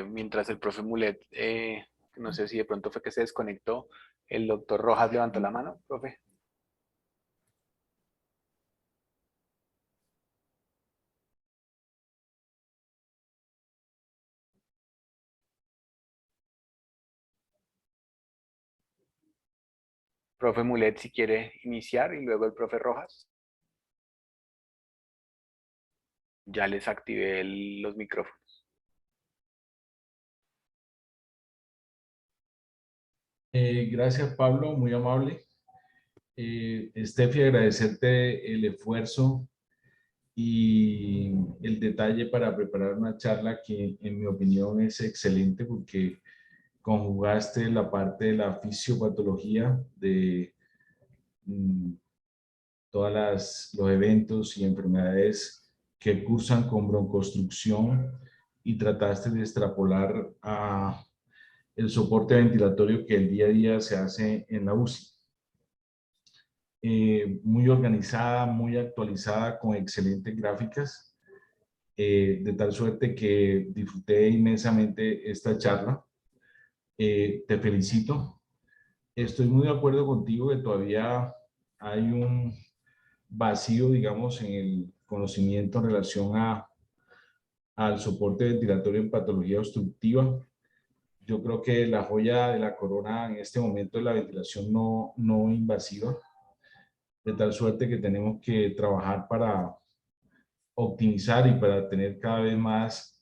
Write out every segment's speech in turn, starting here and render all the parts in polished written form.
Mientras el profe Mulet, no sé si de pronto fue que se desconectó, el doctor Rojas levantó la mano, profe. Profe Mulet, si quiere iniciar y luego el profe Rojas. Ya les activé los micrófonos. Gracias, Pablo, muy amable. Estefi, agradecerte el esfuerzo y el detalle para preparar una charla que, en mi opinión, es excelente porque conjugaste la parte de la fisiopatología de mm, los eventos y enfermedades que cursan con broncostrucción y trataste de extrapolar a el soporte ventilatorio que el día a día se hace en la UCI. Muy organizada, muy actualizada, con excelentes gráficas, de tal suerte que disfruté inmensamente esta charla. Te felicito. Estoy muy de acuerdo contigo que todavía hay un vacío, digamos, en el conocimiento en relación al soporte ventilatorio en patología obstructiva. Yo creo que la joya de la corona en este momento es la ventilación no invasiva, de tal suerte que tenemos que trabajar para optimizar y para tener cada vez más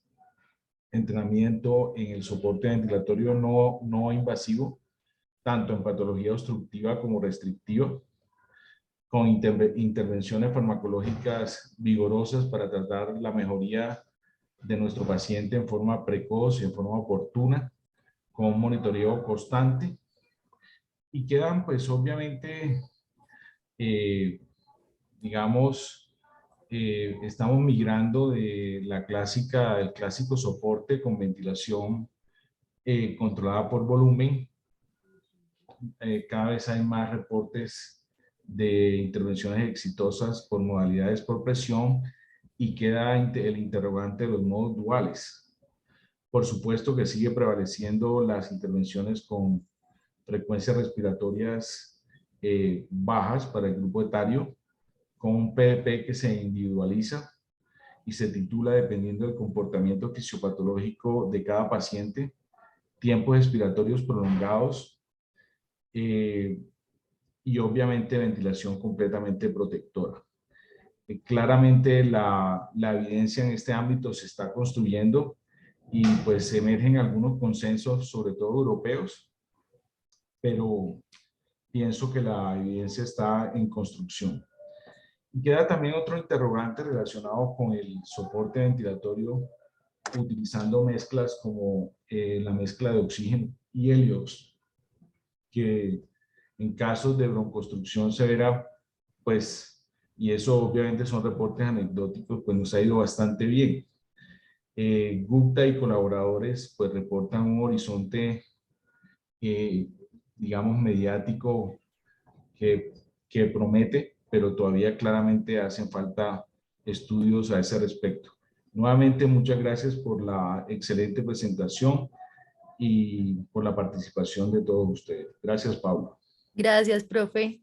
entrenamiento en el soporte ventilatorio no invasivo, tanto en patología obstructiva como restrictiva, con intervenciones farmacológicas vigorosas para tratar la mejoría de nuestro paciente en forma precoz y en forma oportuna, con un monitoreo constante. Y quedan, pues, obviamente, digamos, estamos migrando de el clásico soporte con ventilación controlada por volumen. Cada vez hay más reportes de intervenciones exitosas por modalidades por presión y queda el interrogante de los modos duales. Por supuesto que sigue prevaleciendo las intervenciones con frecuencias respiratorias bajas para el grupo etario, con un PDP que se individualiza y se titula dependiendo del comportamiento fisiopatológico de cada paciente, tiempos expiratorios prolongados y obviamente ventilación completamente protectora. Claramente la evidencia en este ámbito se está construyendo y pues emergen algunos consensos, sobre todo europeos, pero pienso que la evidencia está en construcción. Y queda también otro interrogante relacionado con el soporte ventilatorio utilizando mezclas como la mezcla de oxígeno y heliox, que en casos de broncostrucción severa, pues, y eso obviamente son reportes anecdóticos, pues nos ha ido bastante bien. Gupta y colaboradores pues reportan un horizonte, eh, digamos, mediático que, que promete, pero todavía claramente hacen falta estudios a ese respecto. Nuevamente, muchas gracias por la excelente presentación y por la participación de todos ustedes. Gracias, Pablo. Gracias, profe.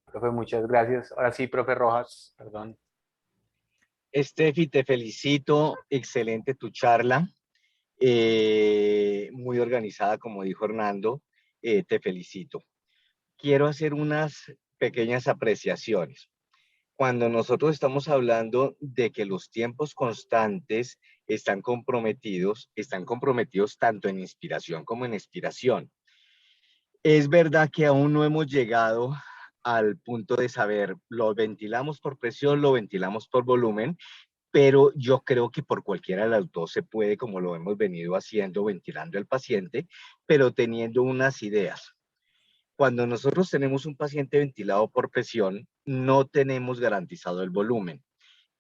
Profe, muchas gracias. Ahora sí, profe Rojas, perdón. Estefi, te felicito, excelente tu charla, muy organizada, como dijo Hernando, te felicito. Quiero hacer unas pequeñas apreciaciones. Cuando nosotros estamos hablando de que los tiempos constantes están comprometidos tanto en inspiración como en expiración. Es verdad que aún no hemos llegado al punto de saber, lo ventilamos por presión, lo ventilamos por volumen, pero yo creo que por cualquiera de las dos se puede, como lo hemos venido haciendo, ventilando al paciente, pero teniendo unas ideas. Cuando nosotros tenemos un paciente ventilado por presión, no tenemos garantizado el volumen.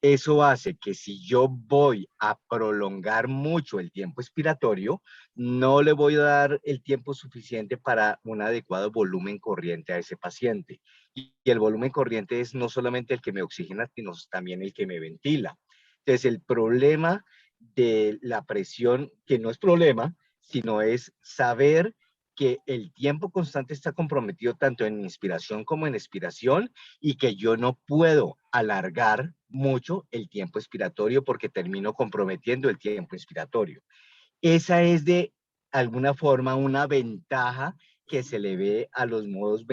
Eso hace que si yo voy a prolongar mucho el tiempo expiratorio, no le voy a dar el tiempo suficiente para un adecuado volumen corriente a ese paciente. Y el volumen corriente es no solamente el que me oxigena, sino también el que me ventila. Entonces, el problema de la presión, que no es problema, sino es saber que el tiempo constante está comprometido tanto en inspiración como en expiración y que yo no puedo alargar mucho el tiempo expiratorio porque termino comprometiendo el tiempo inspiratorio. Esa es de alguna forma una ventaja que se le ve a los modos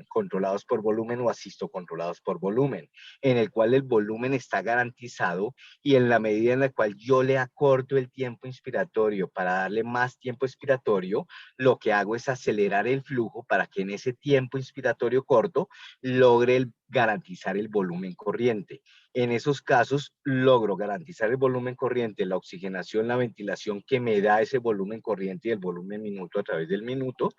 controlados por volumen o asisto controlados por volumen, en el cual el volumen está garantizado y en la medida en la cual yo le acorto el tiempo inspiratorio para darle más tiempo expiratorio, lo que hago es acelerar el flujo para que en ese tiempo inspiratorio corto logre garantizar el volumen corriente. En esos casos logro garantizar el volumen corriente, la oxigenación, la ventilación que me da ese volumen corriente y el volumen minuto a través del minuto,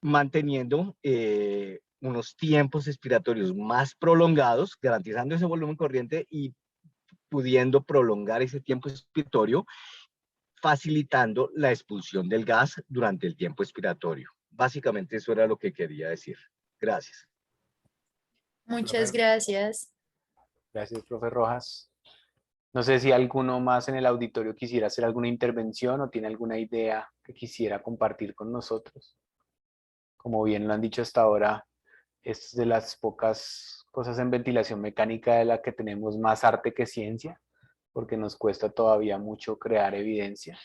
manteniendo unos tiempos expiratorios más prolongados, garantizando ese volumen corriente y pudiendo prolongar ese tiempo expiratorio, facilitando la expulsión del gas durante el tiempo expiratorio. Básicamente eso era lo que quería decir. Gracias. Muchas gracias. Gracias, profe Rojas. No sé si alguno más en el auditorio quisiera hacer alguna intervención o tiene alguna idea que quisiera compartir con nosotros. Como bien lo han dicho hasta ahora, es de las pocas cosas en ventilación mecánica de la que tenemos más arte que ciencia, porque nos cuesta todavía mucho crear evidencia,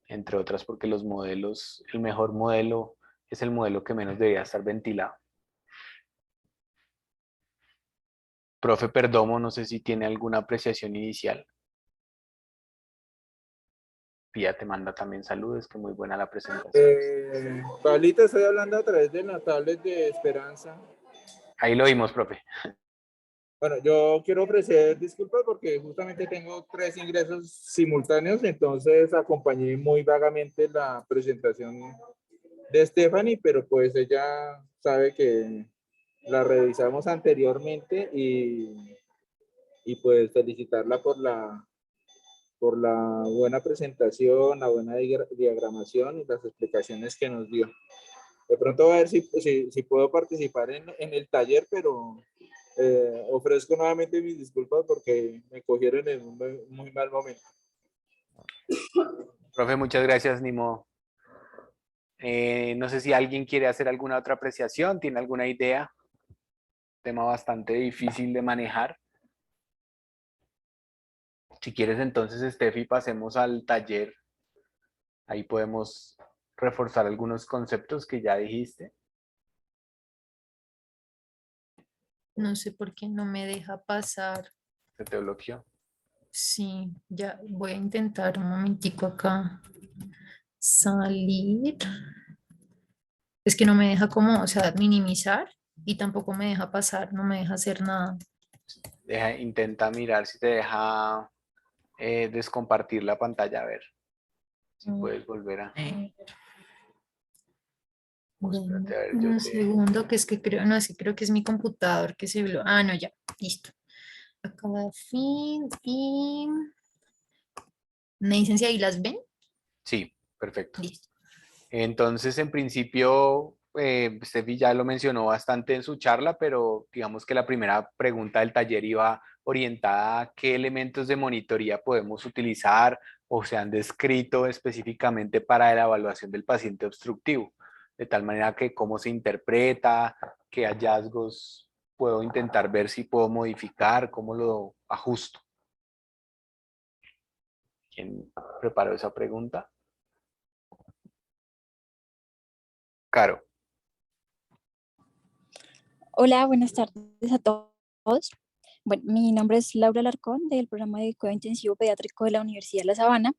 entre otras porque los modelos, el mejor modelo es el modelo que menos debería estar ventilado. Profe Perdomo, no sé si tiene alguna apreciación inicial. Pía te manda también saludos, que muy buena la presentación. Pablito, estoy hablando a través de la tablet de Esperanza. Ahí lo vimos, profe. Bueno, yo quiero ofrecer disculpas porque justamente tengo 3 ingresos simultáneos, entonces acompañé muy vagamente la presentación de Stephanie, pero pues ella sabe que la revisamos anteriormente y pues felicitarla por la buena presentación, la buena diagramación y las explicaciones que nos dio. De pronto voy a ver si puedo participar en el taller, pero ofrezco nuevamente mis disculpas porque me cogieron en un muy mal momento. Profe, muchas gracias, Nimo. No sé si alguien quiere hacer alguna otra apreciación, tiene alguna idea. Tema bastante difícil de manejar. Si quieres, entonces, Steffi, pasemos al taller. Ahí podemos reforzar algunos conceptos que ya dijiste. No sé por qué no me deja pasar. Se te bloqueó. Sí, ya voy a intentar un momentico acá salir. Es que no me deja como, o sea, minimizar y tampoco me deja pasar, no me deja hacer nada. Intenta mirar si te deja descompartir la pantalla, a ver si puedes volver a... Espérate, a ver, Un segundo, que es que creo, no, es que creo que es mi computador que se bloquea. Ah, no, ya, listo. Acá fin y me dicen si ahí las ven. Sí, perfecto. Listo. Entonces, en principio, Steffi ya lo mencionó bastante en su charla, pero digamos que la primera pregunta del taller iba orientada a qué elementos de monitoría podemos utilizar o se han descrito específicamente para la evaluación del paciente obstructivo, de tal manera que cómo se interpreta, qué hallazgos puedo intentar ver si puedo modificar, cómo lo ajusto. ¿Quién preparó esa pregunta? Caro. Hola, buenas tardes a todos. Bueno, mi nombre es Laura Alarcón del programa de cuidado intensivo pediátrico de la Universidad de La Sabana.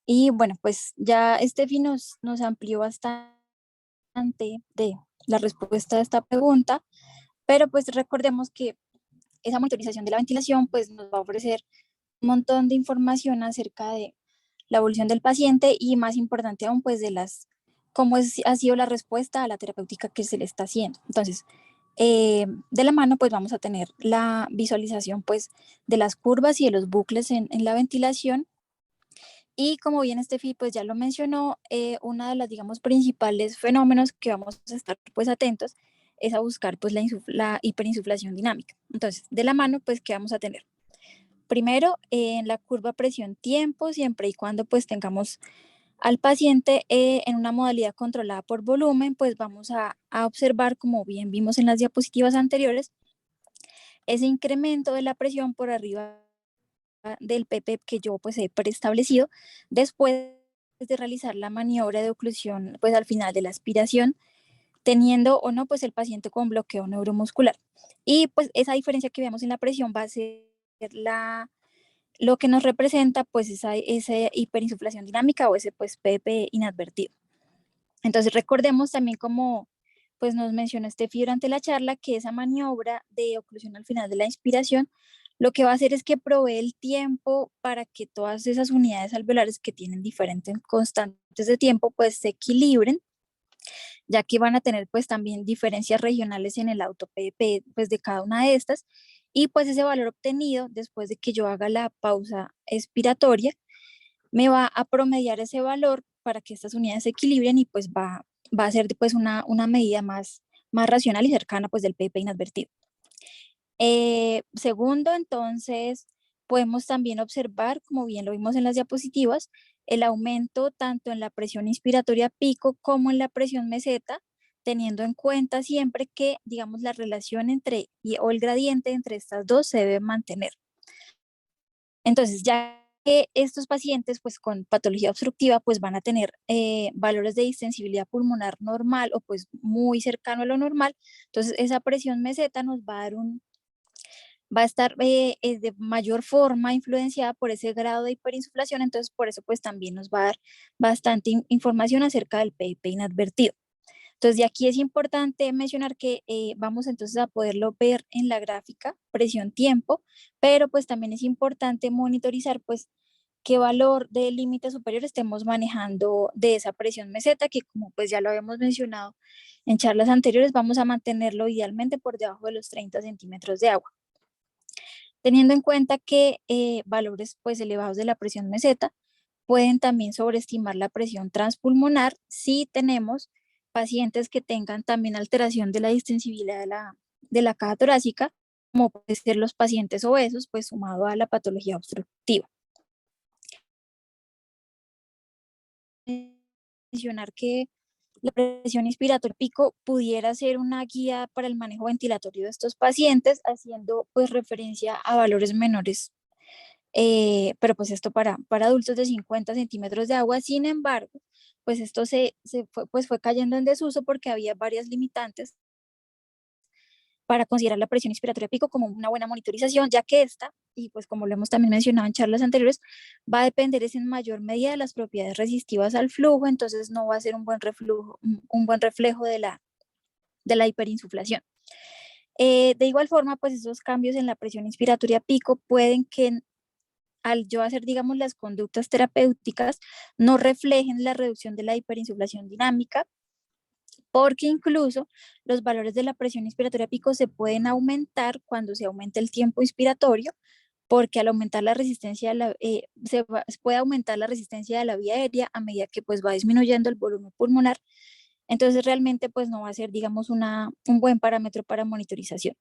Y bueno, pues ya Steffi nos amplió bastante de la respuesta a esta pregunta, pero pues recordemos que esa monitorización de la ventilación pues nos va a ofrecer un montón de información acerca de la evolución del paciente y más importante aún pues de cómo ha sido la respuesta a la terapéutica que se le está haciendo. Entonces, de la mano pues vamos a tener la visualización pues de las curvas y de los bucles en la ventilación y como bien Steffi pues ya lo mencionó, una de las digamos principales fenómenos que vamos a estar pues atentos es a buscar pues la hiperinsuflación dinámica. Entonces, de la mano, pues, ¿qué vamos a tener? Primero, en la curva presión-tiempo, siempre y cuando pues tengamos al paciente en una modalidad controlada por volumen, pues vamos a observar, como bien vimos en las diapositivas anteriores, ese incremento de la presión por arriba del PP que yo pues he preestablecido después de realizar la maniobra de oclusión pues al final de la aspiración, teniendo o no pues el paciente con bloqueo neuromuscular. Y pues esa diferencia que vemos en la presión va a ser lo que nos representa pues esa hiperinsuflación dinámica o ese pues PP inadvertido. Entonces recordemos también, como pues nos mencionó Estefi durante la charla, que esa maniobra de oclusión al final de la inspiración lo que va a hacer es que provee el tiempo para que todas esas unidades alveolares que tienen diferentes constantes de tiempo pues se equilibren, ya que van a tener pues también diferencias regionales en el auto-PP pues de cada una de estas, y pues ese valor obtenido después de que yo haga la pausa expiratoria me va a promediar ese valor para que estas unidades se equilibren y pues va a ser pues una medida más racional y cercana pues del PP inadvertido. Segundo, entonces, podemos también observar, como bien lo vimos en las diapositivas, el aumento tanto en la presión inspiratoria pico como en la presión meseta, teniendo en cuenta siempre que, digamos, la relación o el gradiente entre estas dos se debe mantener. Entonces, ya que estos pacientes pues con patología obstructiva pues van a tener valores de distensibilidad pulmonar normal o pues muy cercano a lo normal, entonces esa presión meseta nos va a dar va a estar de mayor forma influenciada por ese grado de hiperinsuflación, entonces por eso pues también nos va a dar bastante información acerca del PIP inadvertido. Entonces de aquí es importante mencionar que vamos entonces a poderlo ver en la gráfica presión-tiempo, pero pues también es importante monitorizar pues qué valor de límite superior estemos manejando de esa presión meseta, que como pues ya lo habíamos mencionado en charlas anteriores, vamos a mantenerlo idealmente por debajo de los 30 centímetros de agua. Teniendo en cuenta que valores pues elevados de la presión meseta pueden también sobreestimar la presión transpulmonar si tenemos pacientes que tengan también alteración de la distensibilidad de la caja torácica, como pueden ser los pacientes obesos, pues sumado a la patología obstructiva. Mencionar que la presión inspiratoria pico pudiera ser una guía para el manejo ventilatorio de estos pacientes, haciendo pues referencia a valores menores, pero pues esto para adultos de 50 centímetros de agua. Sin embargo, pues esto fue cayendo en desuso porque había varias limitantes para considerar la presión inspiratoria pico como una buena monitorización, ya que esta, y pues como lo hemos también mencionado en charlas anteriores, va a depender en mayor medida de las propiedades resistivas al flujo, entonces no va a ser un buen reflejo de la hiperinsuflación. De igual forma, pues esos cambios en la presión inspiratoria pico pueden que al yo hacer, digamos, las conductas terapéuticas, no reflejen la reducción de la hiperinsuflación dinámica, porque incluso los valores de la presión inspiratoria pico se pueden aumentar cuando se aumenta el tiempo inspiratorio, porque al aumentar la resistencia, se puede aumentar la resistencia de la vía aérea a medida que pues va disminuyendo el volumen pulmonar. Entonces realmente pues no va a ser, digamos, un buen parámetro para monitorización.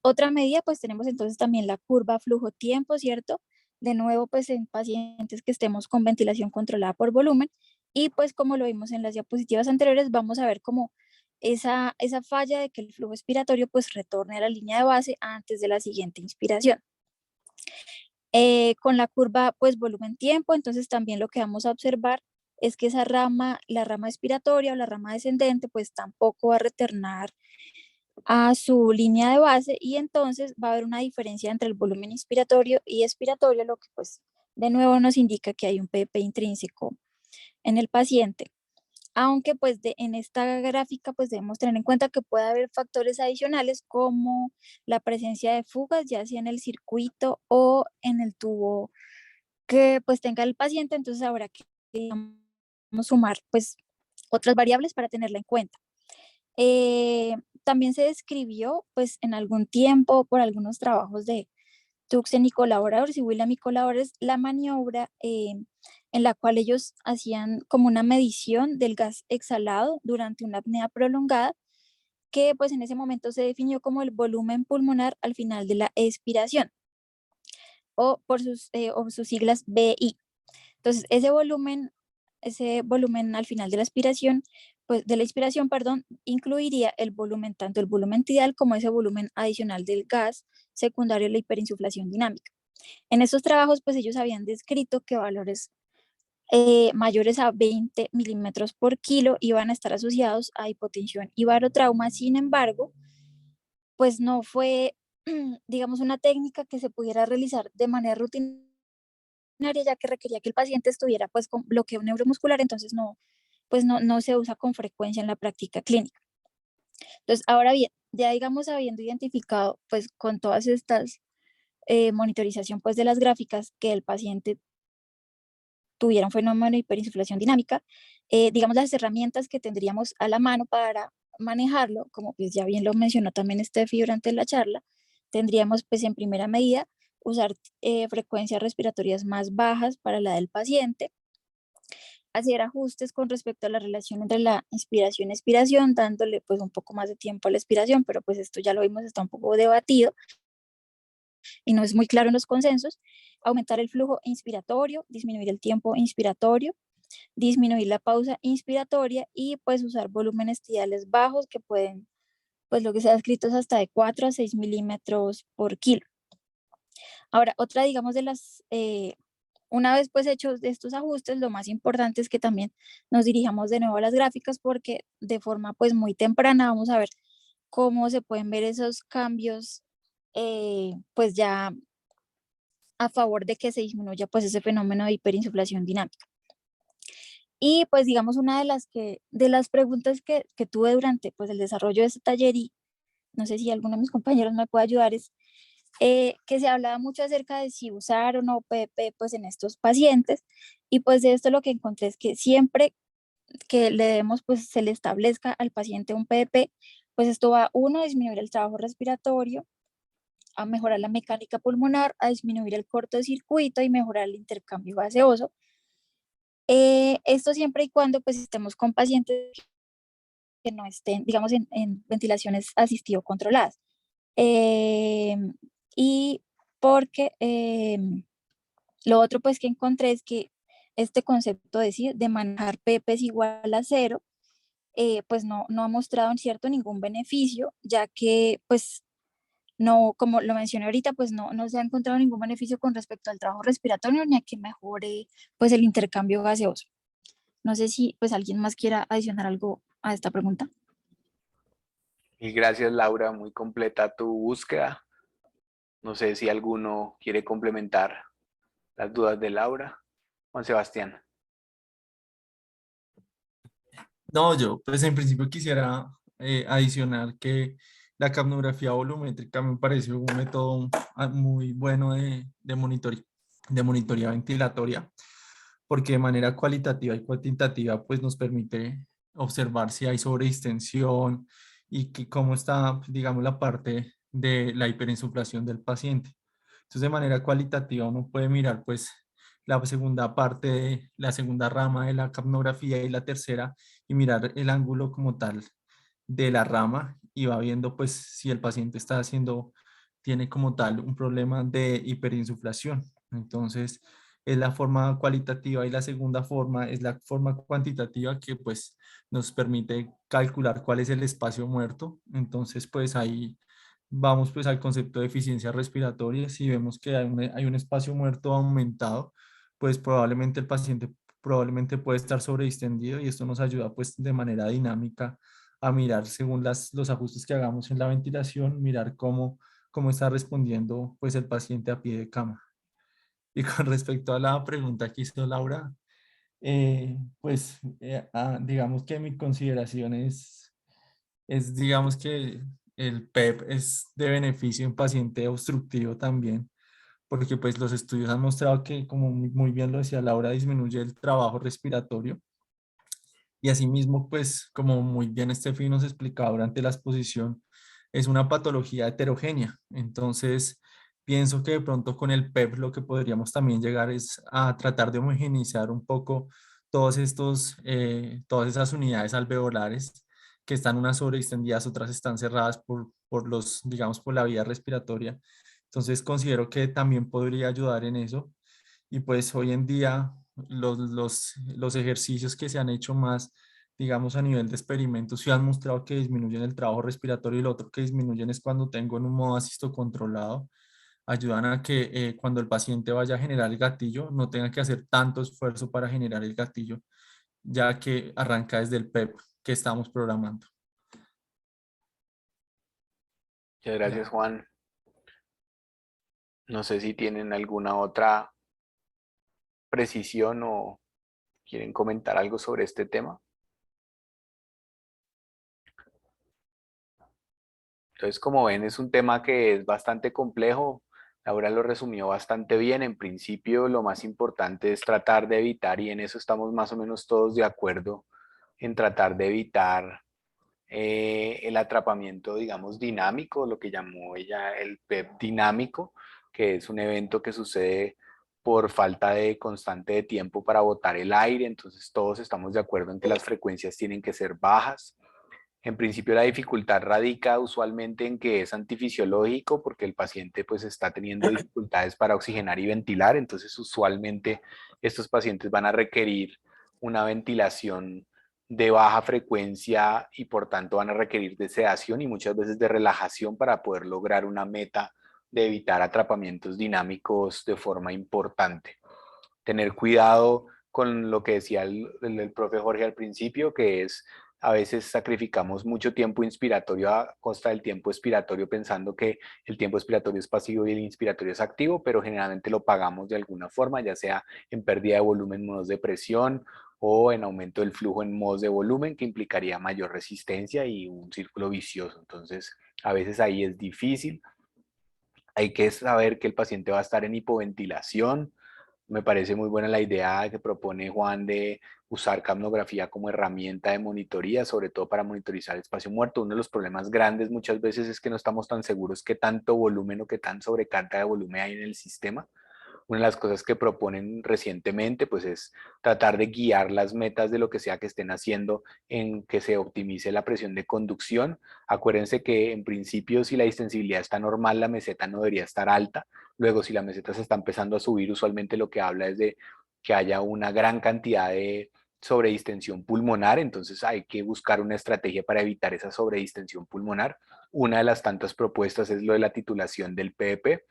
Otra medida, pues tenemos entonces también la curva flujo-tiempo, ¿cierto? De nuevo, pues en pacientes que estemos con ventilación controlada por volumen, y pues como lo vimos en las diapositivas anteriores, vamos a ver como esa falla de que el flujo expiratorio pues retorne a la línea de base antes de la siguiente inspiración. Con la curva pues volumen-tiempo, entonces también lo que vamos a observar es que esa rama, la rama expiratoria o la rama descendente, pues tampoco va a retornar a su línea de base, y entonces va a haber una diferencia entre el volumen inspiratorio y expiratorio, lo que pues de nuevo nos indica que hay un PP intrínseco en el paciente. Aunque pues en esta gráfica pues debemos tener en cuenta que puede haber factores adicionales como la presencia de fugas, ya sea en el circuito o en el tubo que pues tenga el paciente, entonces habrá que sumar pues otras variables para tenerla en cuenta. También se describió pues en algún tiempo por algunos trabajos de Tuxen y colaboradores, y William y colaboradores, la maniobra en la cual ellos hacían como una medición del gas exhalado durante una apnea prolongada, que pues en ese momento se definió como el volumen pulmonar al final de la expiración, o sus siglas BI. Entonces, ese volumen al final de la expiración, pues de la inspiración, perdón, incluiría el volumen, tanto el volumen tidal como ese volumen adicional del gas secundario a la hiperinsuflación dinámica. En estos trabajos, pues ellos habían descrito que valores mayores a 20 milímetros por kilo iban a estar asociados a hipotensión y barotrauma. Sin embargo, pues no fue, digamos, una técnica que se pudiera realizar de manera rutinaria, ya que requería que el paciente estuviera pues con bloqueo neuromuscular, entonces no, pues no se usa con frecuencia en la práctica clínica. Entonces, ahora bien, ya digamos habiendo identificado pues con todas estas monitorización pues de las gráficas que el paciente tuviera un fenómeno de hiperinsuflación dinámica, digamos las herramientas que tendríamos a la mano para manejarlo, como pues ya bien lo mencionó también Steffi durante la charla, tendríamos pues en primera medida usar frecuencias respiratorias más bajas para la del paciente, hacer ajustes con respecto a la relación entre la inspiración y expiración, dándole pues un poco más de tiempo a la expiración, pero pues esto ya lo vimos, está un poco debatido y no es muy claro en los consensos. Aumentar el flujo inspiratorio, disminuir el tiempo inspiratorio, disminuir la pausa inspiratoria y pues usar volúmenes tidales bajos que pueden, pues lo que se ha escrito es hasta de 4 a 6 milímetros por kilo. Ahora, otra, digamos, de las, una vez pues hechos de estos ajustes, lo más importante es que también nos dirijamos de nuevo a las gráficas, porque de forma pues muy temprana vamos a ver cómo se pueden ver esos cambios pues ya a favor de que se disminuya pues ese fenómeno de hiperinsuflación dinámica. Y pues digamos una de las preguntas que tuve durante pues el desarrollo de este taller, y no sé si alguno de mis compañeros me puede ayudar, es que se hablaba mucho acerca de si usar o no PEP pues en estos pacientes, y pues de esto lo que encontré es que siempre que le demos pues se le establezca al paciente un PEP, pues esto va uno a disminuir el trabajo respiratorio, a mejorar la mecánica pulmonar, a disminuir el cortocircuito y mejorar el intercambio gaseoso. Esto siempre y cuando pues estemos con pacientes que no estén, digamos, en ventilaciones asistido controladas. Eh, y porque lo otro pues que encontré es que este concepto de manejar PEP es igual a cero, pues no ha mostrado en cierto ningún beneficio, ya que pues no, como lo mencioné ahorita, pues no se ha encontrado ningún beneficio con respecto al trabajo respiratorio ni a que mejore pues el intercambio gaseoso. No sé si pues alguien más quiera adicionar algo a esta pregunta. Y gracias, Laura, muy completa tu búsqueda. No sé si alguno quiere complementar las dudas de Laura. Juan Sebastián. No, yo pues en principio quisiera adicionar que la capnografía volumétrica me parece un método muy bueno de monitoría ventilatoria, porque de manera cualitativa y cuantitativa pues nos permite observar si hay sobredistensión y que cómo está, digamos, la parte de la hiperinsuflación del paciente. Entonces, de manera cualitativa uno puede mirar pues la segunda parte, la segunda rama de la capnografía y la tercera, y mirar el ángulo como tal de la rama, y va viendo pues si el paciente tiene como tal un problema de hiperinsuflación. Entonces, es la forma cualitativa, y la segunda forma es la forma cuantitativa, que pues nos permite calcular cuál es el espacio muerto. Entonces, pues ahí vamos pues al concepto de eficiencia respiratoria. Si vemos que hay un espacio muerto aumentado, pues probablemente el paciente probablemente puede estar sobredistendido, y esto nos ayuda pues de manera dinámica a mirar según los ajustes que hagamos en la ventilación, mirar cómo está respondiendo pues el paciente a pie de cama. Y con respecto a la pregunta que hizo Laura, digamos que mi consideración digamos que el PEP es de beneficio en paciente obstructivo también, porque pues los estudios han mostrado que, como muy bien lo decía Laura, disminuye el trabajo respiratorio, y asimismo pues como muy bien Estefi nos explicaba durante la exposición, es una patología heterogénea. Entonces pienso que de pronto con el PEP lo que podríamos también llegar es a tratar de homogeneizar un poco todas esas unidades alveolares que están unas sobreextendidas, otras están cerradas por digamos, por la vía respiratoria. Entonces considero que también podría ayudar en eso. Y pues hoy en día los ejercicios que se han hecho más, digamos, a nivel de experimentos, sí han mostrado que disminuyen el trabajo respiratorio y lo otro que disminuyen es cuando tengo en un modo asisto controlado, ayudan a que cuando el paciente vaya a generar el gatillo no tenga que hacer tanto esfuerzo para generar el gatillo, ya que arranca desde el PEP que estamos programando. Muchas gracias, Juan. No sé si tienen alguna otra precisión o quieren comentar algo sobre este tema. Entonces, como ven, es un tema que es bastante complejo. Laura lo resumió bastante bien. En principio, lo más importante es tratar de evitar, y en eso estamos más o menos todos de acuerdo, en tratar de evitar el atrapamiento, digamos, dinámico, lo que llamó ella el PEP dinámico, que es un evento que sucede por falta de constante de tiempo para botar el aire. Entonces, todos estamos de acuerdo en que las frecuencias tienen que ser bajas. En principio la dificultad radica usualmente en que es antifisiológico porque el paciente pues está teniendo dificultades para oxigenar y ventilar, entonces usualmente estos pacientes van a requerir una ventilación de baja frecuencia y por tanto van a requerir de sedación y muchas veces de relajación para poder lograr una meta de evitar atrapamientos dinámicos de forma importante. Tener cuidado con lo que decía el profe Jorge al principio, que es a veces sacrificamos mucho tiempo inspiratorio a costa del tiempo expiratorio pensando que el tiempo expiratorio es pasivo y el inspiratorio es activo, pero generalmente lo pagamos de alguna forma, ya sea en pérdida de volumen en modos de presión o en aumento del flujo en modos de volumen, que implicaría mayor resistencia y un círculo vicioso. Entonces, a veces ahí es difícil. Hay que saber que el paciente va a estar en hipoventilación. Me parece muy buena la idea que propone Juan de usar capnografía como herramienta de monitoría, sobre todo para monitorizar el espacio muerto. Uno de los problemas grandes muchas veces es que no estamos tan seguros qué tanto volumen o qué tan sobrecarga de volumen hay en el sistema. Una de las cosas que proponen recientemente pues es tratar de guiar las metas de lo que sea que estén haciendo en que se optimice la presión de conducción. Acuérdense que en principio si la distensibilidad está normal, la meseta no debería estar alta. Luego si la meseta se está empezando a subir, usualmente lo que habla es de que haya una gran cantidad de sobredistensión pulmonar, entonces hay que buscar una estrategia para evitar esa sobredistensión pulmonar. Una de las tantas propuestas es lo de la titulación del PEP.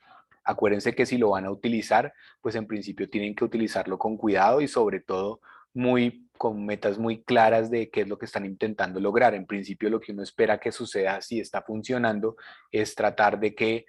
Acuérdense que si lo van a utilizar, pues en principio tienen que utilizarlo con cuidado y sobre todo con metas muy claras de qué es lo que están intentando lograr. En principio lo que uno espera que suceda si está funcionando es tratar de que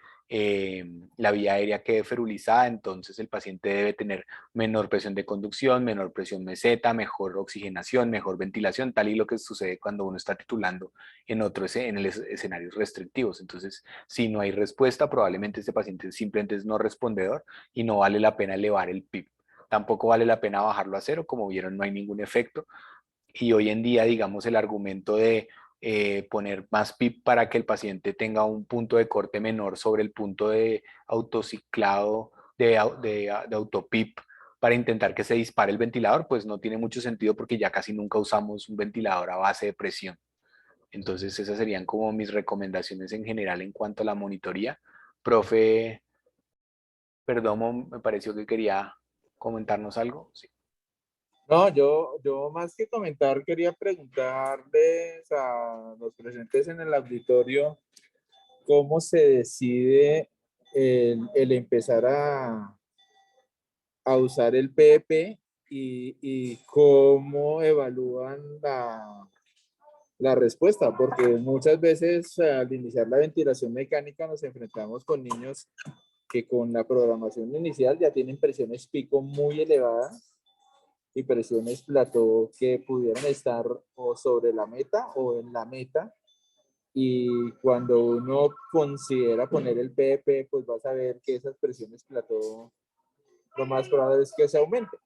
la vía aérea quede ferulizada, entonces el paciente debe tener menor presión de conducción, menor presión meseta, mejor oxigenación, mejor ventilación, tal y lo que sucede cuando uno está titulando en escenarios restrictivos. Entonces, si no hay respuesta, probablemente este paciente simplemente es no respondedor y no vale la pena elevar el PIB. Tampoco vale la pena bajarlo a cero, como vieron no hay ningún efecto. Y hoy en día, digamos, el argumento de poner más PIB para que el paciente tenga un punto de corte menor sobre el punto de autociclado de autopip para intentar que se dispare el ventilador, pues no tiene mucho sentido porque ya casi nunca usamos un ventilador a base de presión. Entonces esas serían como mis recomendaciones en general en cuanto a la monitoría. Profe Perdomo, me pareció que quería comentarnos algo. Sí. No, yo más que comentar, quería preguntarles a los presentes en el auditorio cómo se decide el empezar a usar el PEP y cómo evalúan la respuesta, porque muchas veces al iniciar la ventilación mecánica nos enfrentamos con niños que con la programación inicial ya tienen presiones pico muy elevadas y presiones plató que pudieran estar o sobre la meta o en la meta. Y cuando uno considera poner el PEP, pues vas a ver que esas presiones plató lo más probable es que se aumente.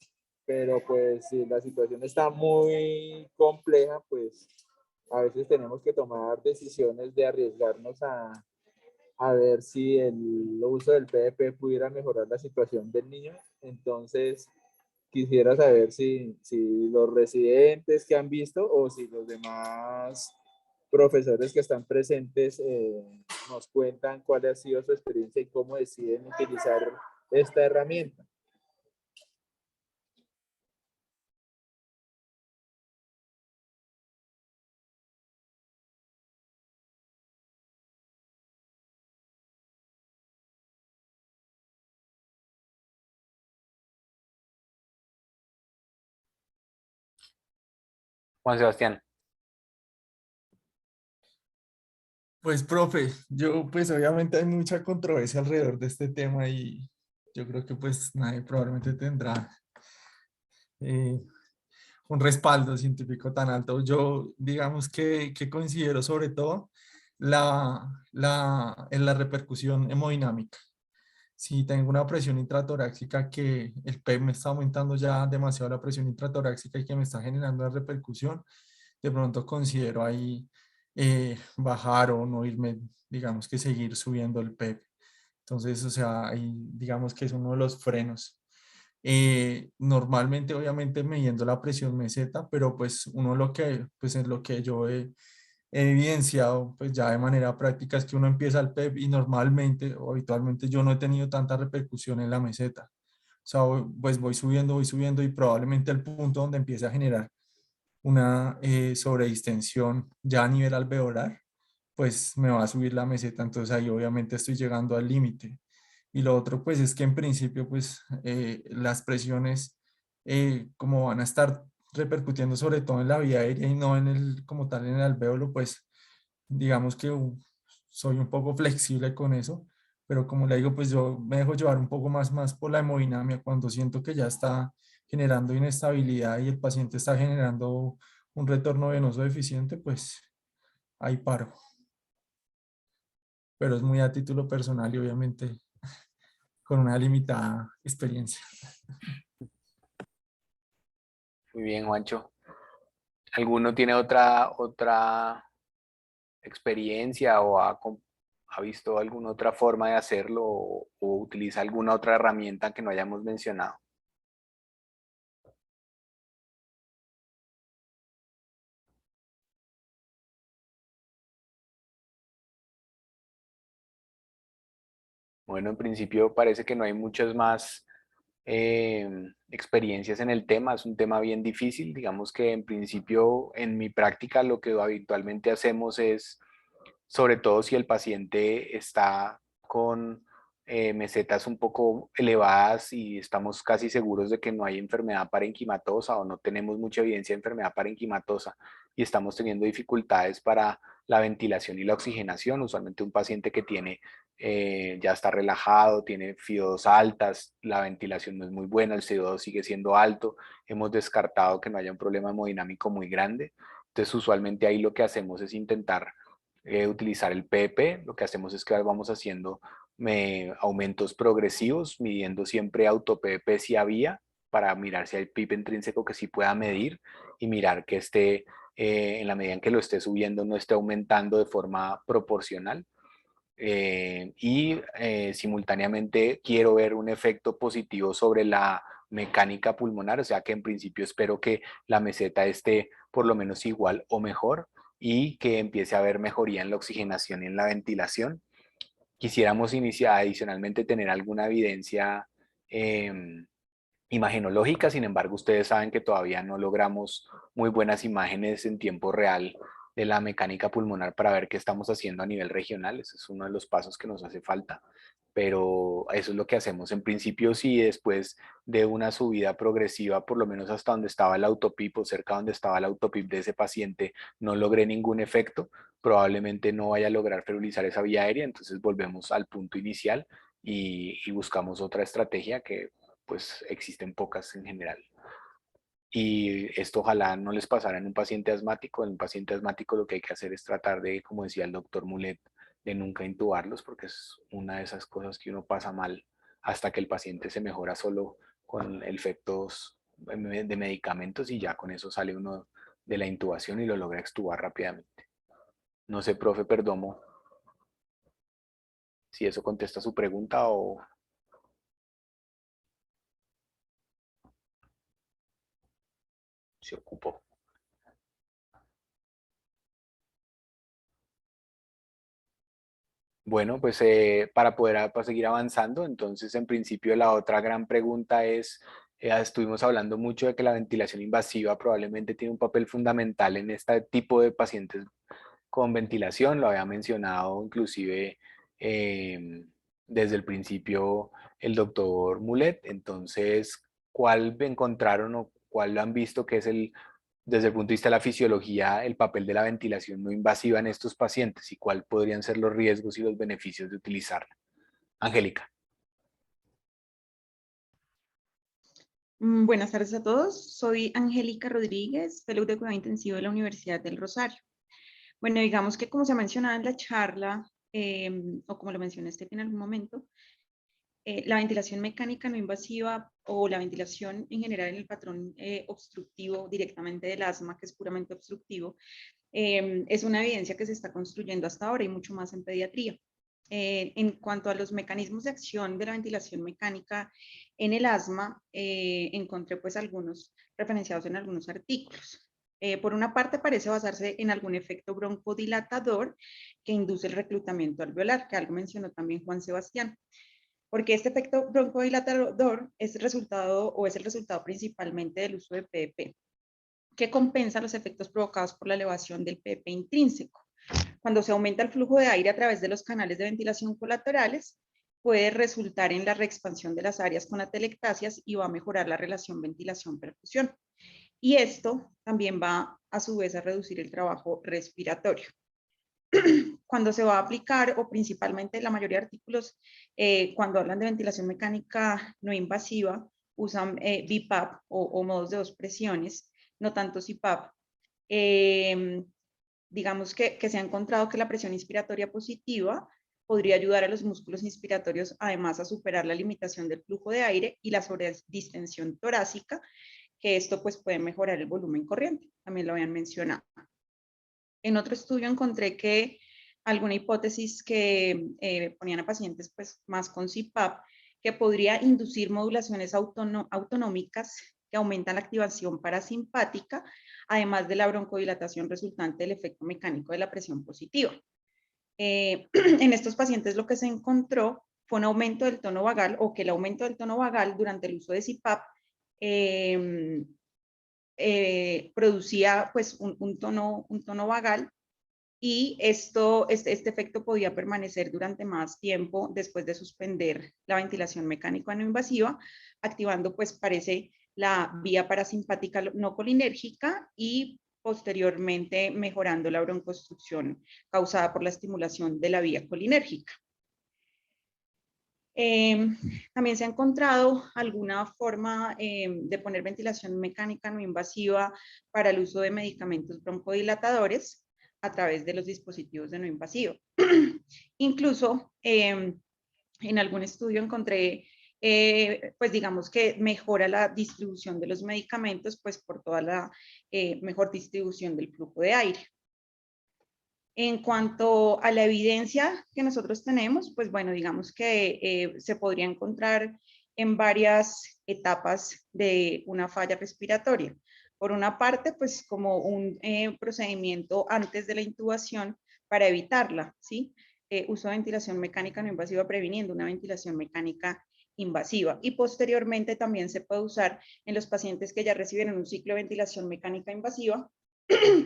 Pero pues si la situación está muy compleja, pues a veces tenemos que tomar decisiones de arriesgarnos a ver si el uso del PEP pudiera mejorar la situación del niño. Entonces, quisiera saber si los residentes que han visto o si los demás profesores que están presentes nos cuentan cuál ha sido su experiencia y cómo deciden utilizar esta herramienta. Juan Sebastián. Pues, profe, yo pues obviamente hay mucha controversia alrededor de este tema y yo creo que pues nadie probablemente tendrá eh, un respaldo científico tan alto. Yo digamos que considero sobre todo en la repercusión hemodinámica. Si tengo una presión intratorácica que el PEP me está aumentando ya demasiado la presión intratorácica y que me está generando una repercusión, de pronto considero ahí bajar o no irme, digamos que seguir subiendo el PEP. Entonces, o sea, ahí digamos que es uno de los frenos. Normalmente, obviamente, midiendo la presión meseta, pero pues uno lo que, pues es lo que yo he evidenciado, pues ya de manera práctica es que uno empieza el PEP y normalmente o habitualmente yo no he tenido tanta repercusión en la meseta. O sea, pues voy subiendo y probablemente el punto donde empiece a generar una sobredistensión ya a nivel alveolar, pues me va a subir la meseta, entonces ahí obviamente estoy llegando al límite. Y lo otro, pues es que en principio, pues las presiones, como van a estar repercutiendo sobre todo en la vía aérea y no en el, como tal en el alvéolo, pues digamos que soy un poco flexible con eso, pero como le digo, pues yo me dejo llevar un poco más por la hemodinamia cuando siento que ya está generando inestabilidad y el paciente está generando un retorno venoso deficiente, pues ahí paro. Pero es muy a título personal y obviamente con una limitada experiencia. Muy bien, Juancho. ¿Alguno tiene otra experiencia o ha visto alguna otra forma de hacerlo o utiliza alguna otra herramienta que no hayamos mencionado? Bueno, en principio parece que no hay muchas más experiencias en el tema. Es un tema bien difícil. Digamos que en principio en mi práctica lo que habitualmente hacemos es, sobre todo si el paciente está con mesetas un poco elevadas y estamos casi seguros de que no hay enfermedad parenquimatosa o no tenemos mucha evidencia de enfermedad parenquimatosa y estamos teniendo dificultades para la ventilación y la oxigenación. Usualmente un paciente que tiene ya está relajado, tiene FIO2 altas, la ventilación no es muy buena, el CO2 sigue siendo alto, hemos descartado que no haya un problema hemodinámico muy grande. Entonces usualmente ahí lo que hacemos es intentar utilizar el PP. Lo que hacemos es que vamos haciendo aumentos progresivos, midiendo siempre auto-PP si había, para mirar si hay PIB intrínseco que sí pueda medir y mirar que esté, en la medida en que lo esté subiendo, no esté aumentando de forma proporcional. Simultáneamente quiero ver un efecto positivo sobre la mecánica pulmonar, o sea que en principio espero que la meseta esté por lo menos igual o mejor y que empiece a haber mejoría en la oxigenación y en la ventilación. Quisiéramos iniciar adicionalmente tener alguna evidencia imagenológica, sin embargo ustedes saben que todavía no logramos muy buenas imágenes en tiempo real de la mecánica pulmonar para ver qué estamos haciendo a nivel regional. Ese es uno de los pasos que nos hace falta, pero eso es lo que hacemos. En principio, si después de una subida progresiva, por lo menos hasta donde estaba el autopip o cerca donde estaba el autopip de ese paciente, no logré ningún efecto, probablemente no vaya a lograr ferulizar esa vía aérea, entonces volvemos al punto inicial y buscamos otra estrategia que pues existen pocas en general. Y esto ojalá no les pasara en un paciente asmático. En un paciente asmático lo que hay que hacer es tratar de, como decía el doctor Mulet, de nunca intubarlos, porque es una de esas cosas que uno pasa mal hasta que el paciente se mejora solo con efectos de medicamentos y ya con eso sale uno de la intubación y lo logra extubar rápidamente. No sé, profe Perdomo, Si eso contesta su pregunta o... se ocupó. Bueno, pues para poder para seguir avanzando, entonces en principio la otra gran pregunta es, estuvimos hablando mucho de que la ventilación invasiva probablemente tiene un papel fundamental en este tipo de pacientes con ventilación, lo había mencionado inclusive desde el principio el doctor Mulet. Entonces, ¿cuál encontraron o cuál han visto que es desde el punto de vista de la fisiología, el papel de la ventilación no invasiva en estos pacientes y cuáles podrían ser los riesgos y los beneficios de utilizarla? Angélica. Buenas tardes a todos. Soy Angélica Rodríguez, fellow de cuidado intensivo de la Universidad del Rosario. Bueno, digamos que como se ha mencionado en la charla, o como lo mencioné en algún momento, la ventilación mecánica no invasiva o la ventilación en general en el patrón obstructivo directamente del asma, que es puramente obstructivo, es una evidencia que se está construyendo hasta ahora y mucho más en pediatría. En cuanto a los mecanismos de acción de la ventilación mecánica en el asma, encontré pues algunos referenciados en algunos artículos. Por una parte parece basarse en algún efecto broncodilatador que induce el reclutamiento alveolar, que algo mencionó también Juan Sebastián. Porque este efecto broncodilatador es el resultado principalmente del uso de PEP, que compensa los efectos provocados por la elevación del PEP intrínseco. Cuando se aumenta el flujo de aire a través de los canales de ventilación colaterales, puede resultar en la reexpansión de las áreas con atelectasias y va a mejorar la relación ventilación-perfusión. Y esto también va a su vez a reducir el trabajo respiratorio. Cuando se va a aplicar, o principalmente la mayoría de artículos, cuando hablan de ventilación mecánica no invasiva, usan BiPAP o modos de 2 presiones, no tanto CPAP. Digamos que se ha encontrado que la presión inspiratoria positiva podría ayudar a los músculos inspiratorios, además a superar la limitación del flujo de aire y la sobredistensión torácica, que esto pues puede mejorar el volumen corriente, también lo habían mencionado. En otro estudio encontré que alguna hipótesis que ponían a pacientes pues más con CPAP, que podría inducir modulaciones autonómicas que aumentan la activación parasimpática, además de la broncodilatación resultante del efecto mecánico de la presión positiva. En estos pacientes lo que se encontró fue un aumento del tono vagal, o que el aumento del tono vagal durante el uso de CPAP producía pues un tono vagal, y este efecto podía permanecer durante más tiempo después de suspender la ventilación mecánica no invasiva, activando pues parece la vía parasimpática no colinérgica y posteriormente mejorando la broncoobstrucción causada por la estimulación de la vía colinérgica. También se ha encontrado alguna forma de poner ventilación mecánica no invasiva para el uso de medicamentos broncodilatadores a través de los dispositivos de no invasivo. Incluso en algún estudio encontré, pues digamos que mejora la distribución de los medicamentos, pues por toda la mejor distribución del flujo de aire. En cuanto a la evidencia que nosotros tenemos, pues bueno, digamos que se podría encontrar en varias etapas de una falla respiratoria. Por una parte, pues como un procedimiento antes de la intubación para evitarla, ¿sí? Uso de ventilación mecánica no invasiva previniendo una ventilación mecánica invasiva. Y posteriormente también se puede usar en los pacientes que ya recibieron un ciclo de ventilación mecánica invasiva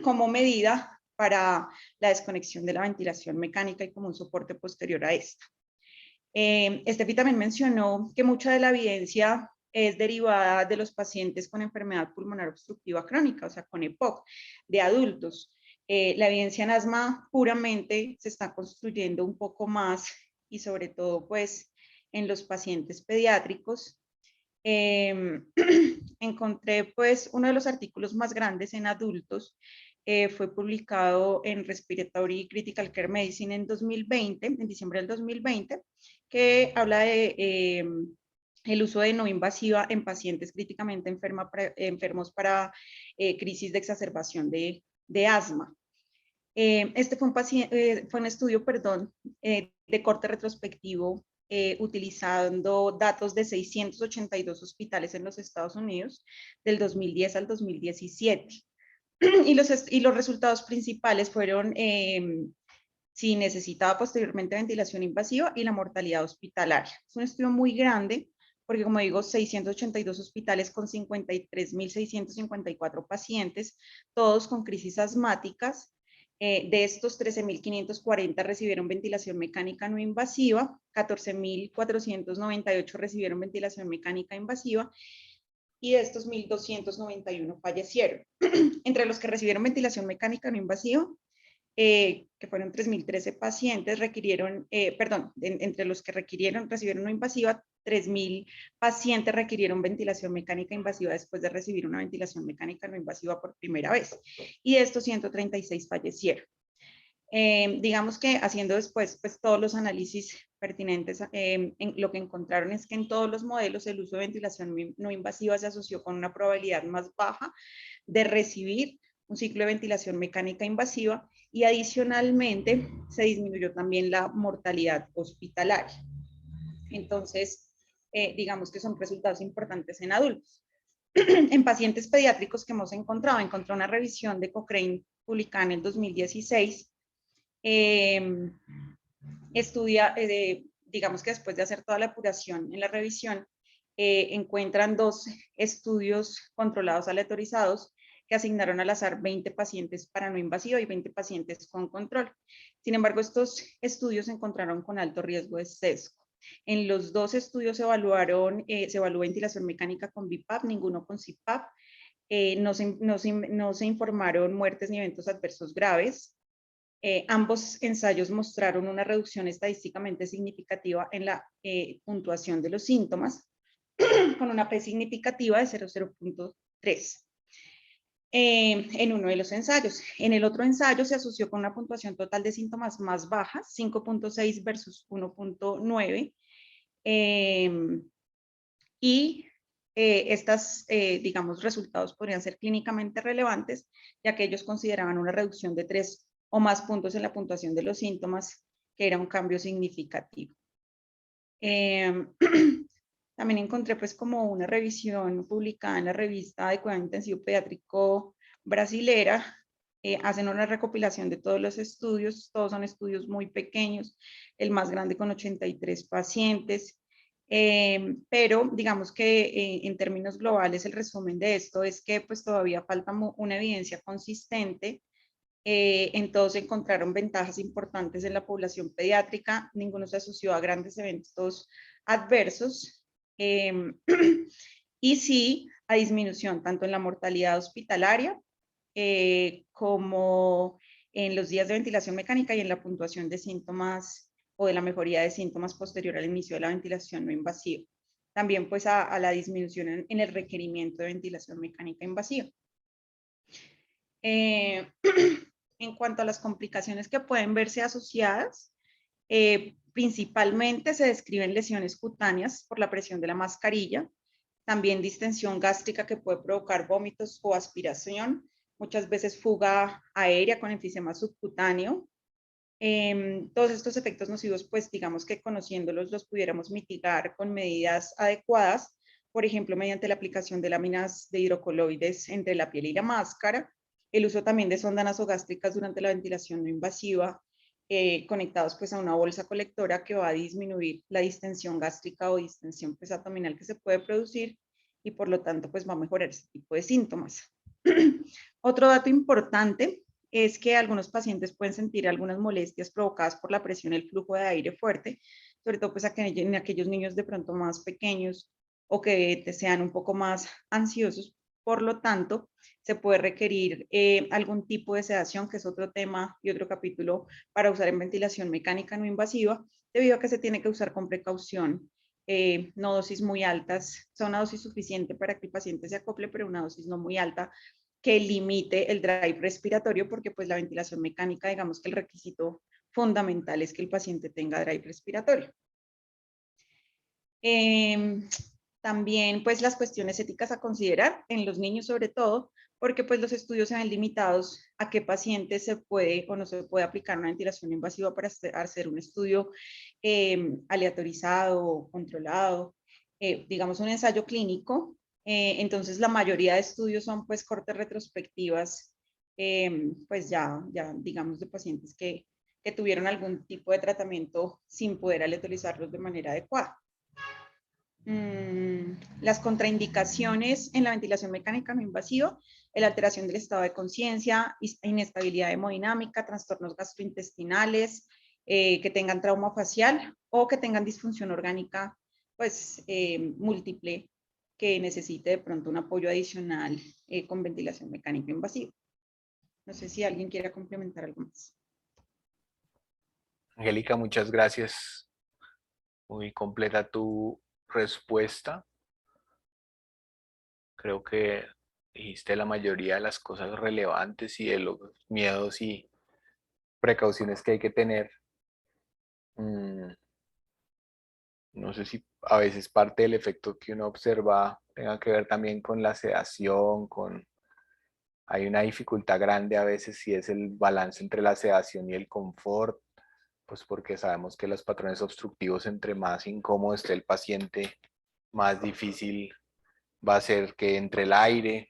como medida para la desconexión de la ventilación mecánica y como un soporte posterior a esta. Estefi también mencionó que mucha de la evidencia es derivada de los pacientes con enfermedad pulmonar obstructiva crónica, o sea, con EPOC, de adultos. La evidencia en asma puramente se está construyendo un poco más, y sobre todo pues en los pacientes pediátricos. Encontré pues uno de los artículos más grandes en adultos, fue publicado en Respiratory Critical Care Medicine en 2020, en diciembre del 2020, que habla de el uso de no invasiva en pacientes críticamente enfermos para crisis de exacerbación de asma. Este fue fue un estudio, perdón, de corte retrospectivo utilizando datos de 682 hospitales en los Estados Unidos del 2010 al 2017. Y los resultados principales fueron si necesitaba posteriormente ventilación invasiva y la mortalidad hospitalaria. Es un estudio muy grande porque, como digo, 682 hospitales con 53.654 pacientes, todos con crisis asmáticas. De estos, 13.540 recibieron ventilación mecánica no invasiva, 14.498 recibieron ventilación mecánica invasiva y de estos 1.291 fallecieron. Entre los que recibieron ventilación mecánica no invasiva, que fueron 3.013 pacientes, entre los que recibieron no invasiva, 3.000 pacientes requirieron ventilación mecánica invasiva después de recibir una ventilación mecánica no invasiva por primera vez. Y de estos 136 fallecieron. Digamos que haciendo después pues, todos los análisis pertinentes, lo que encontraron es que en todos los modelos el uso de ventilación no invasiva se asoció con una probabilidad más baja de recibir un ciclo de ventilación mecánica invasiva y adicionalmente se disminuyó también la mortalidad hospitalaria. Entonces, digamos que son resultados importantes en adultos. En pacientes pediátricos que hemos encontré una revisión de Cochrane publicada en el 2016, digamos que después de hacer toda la apuración en la revisión, encuentran 2 estudios controlados aleatorizados que asignaron al azar 20 pacientes para no invasiva y 20 pacientes con control. Sin embargo, estos estudios se encontraron con alto riesgo de sesgo. En los 2 estudios se evaluó ventilación mecánica con BiPAP, ninguno con CPAP. No se informaron muertes ni eventos adversos graves. Ambos ensayos mostraron una reducción estadísticamente significativa en la puntuación de los síntomas, con una P significativa de 0.3 en uno de los ensayos. En el otro ensayo se asoció con una puntuación total de síntomas más baja, 5.6 versus 1.9, y digamos, resultados podrían ser clínicamente relevantes, ya que ellos consideraban una reducción de 3 o más puntos en la puntuación de los síntomas, que era un cambio significativo. También encontré pues como una revisión publicada en la revista de Cuidado Intensivo Pediátrico brasilera. Hacen una recopilación de todos los estudios, todos son estudios muy pequeños, el más grande con 83 pacientes, pero digamos que en términos globales el resumen de esto es que pues todavía falta una evidencia consistente. En todos se encontraron ventajas importantes en la población pediátrica, ninguno se asoció a grandes eventos adversos, y sí a disminución tanto en la mortalidad hospitalaria como en los días de ventilación mecánica y en la puntuación de síntomas o de la mejoría de síntomas posterior al inicio de la ventilación no invasiva. También pues a la disminución en el requerimiento de ventilación mecánica invasiva. En cuanto a las complicaciones que pueden verse asociadas, principalmente se describen lesiones cutáneas por la presión de la mascarilla, también distensión gástrica que puede provocar vómitos o aspiración, muchas veces fuga aérea con enfisema subcutáneo. Todos estos efectos nocivos, pues digamos que conociéndolos los pudiéramos mitigar con medidas adecuadas, por ejemplo, mediante la aplicación de láminas de hidrocoloides entre la piel y la máscara, el uso también de sondas nasogástricas durante la ventilación no invasiva, conectados pues a una bolsa colectora que va a disminuir la distensión gástrica o distensión pues abdominal que se puede producir y por lo tanto pues va a mejorar este tipo de síntomas. Otro dato importante es que algunos pacientes pueden sentir algunas molestias provocadas por la presión y el flujo de aire fuerte, sobre todo pues en aquellos niños de pronto más pequeños o que sean un poco más ansiosos. Por lo tanto, se puede requerir algún tipo de sedación, que es otro tema y otro capítulo para usar en ventilación mecánica no invasiva, debido a que se tiene que usar con precaución, no dosis muy altas, o sea, una dosis suficiente para que el paciente se acople, pero una dosis no muy alta que limite el drive respiratorio, porque pues la ventilación mecánica, digamos que el requisito fundamental es que el paciente tenga drive respiratorio. También pues las cuestiones éticas a considerar en los niños sobre todo, porque pues los estudios se ven limitados a qué pacientes se puede o no se puede aplicar una ventilación invasiva para hacer un estudio aleatorizado, controlado, digamos un ensayo clínico. Entonces la mayoría de estudios son pues cortes retrospectivas, pues ya digamos de pacientes que tuvieron algún tipo de tratamiento sin poder aleatorizarlos de manera adecuada. Las contraindicaciones en la ventilación mecánica no invasiva, la alteración del estado de conciencia, inestabilidad hemodinámica, trastornos gastrointestinales, que tengan trauma facial o que tengan disfunción orgánica pues múltiple, que necesite de pronto un apoyo adicional con ventilación mecánica invasiva. No sé si alguien quiera complementar algo más. Angélica, muchas gracias. Muy completa tu respuesta. Creo que dijiste la mayoría de las cosas relevantes y de los miedos y precauciones que hay que tener. No sé si a veces parte del efecto que uno observa tenga que ver también con la sedación, hay una dificultad grande a veces si es el balance entre la sedación y el confort, pues porque sabemos que los patrones obstructivos, entre más incómodo esté el paciente, más difícil va a ser que entre el aire.